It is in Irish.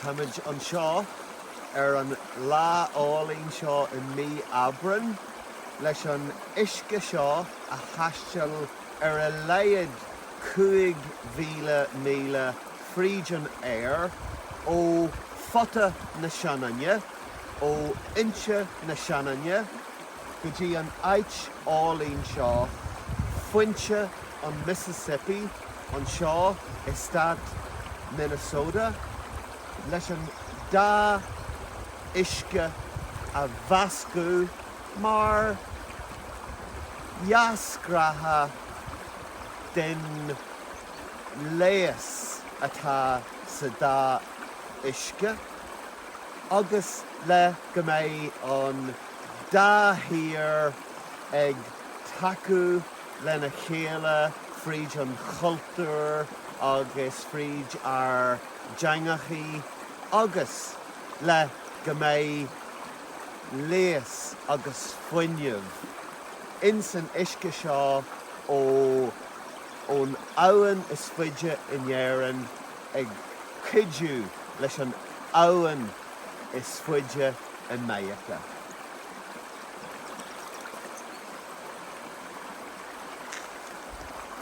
Táimid an seo an lá álainn seo I mí Abran leis an uisce seo a thaisteal a leiad 5,000 frídhan air ó Phota na Sionainne, ó inse na Sionainne, go dtí an áit álainn seo foinse an Mississippi, an seo I stad Minnesota, leis an dá uisce a bhascú mar jaascratha den léas atá sa dá uisce, agus le go mbeidh an dá thír ag takeú lena chéile fríd an chultúr agus fríd ar deangachaí agus le go mbeidh léas agus foiinneamh in san uisce seo ón abhainn is faide innéaran ag cuidiú leis an abhainn is faide in Meiacha.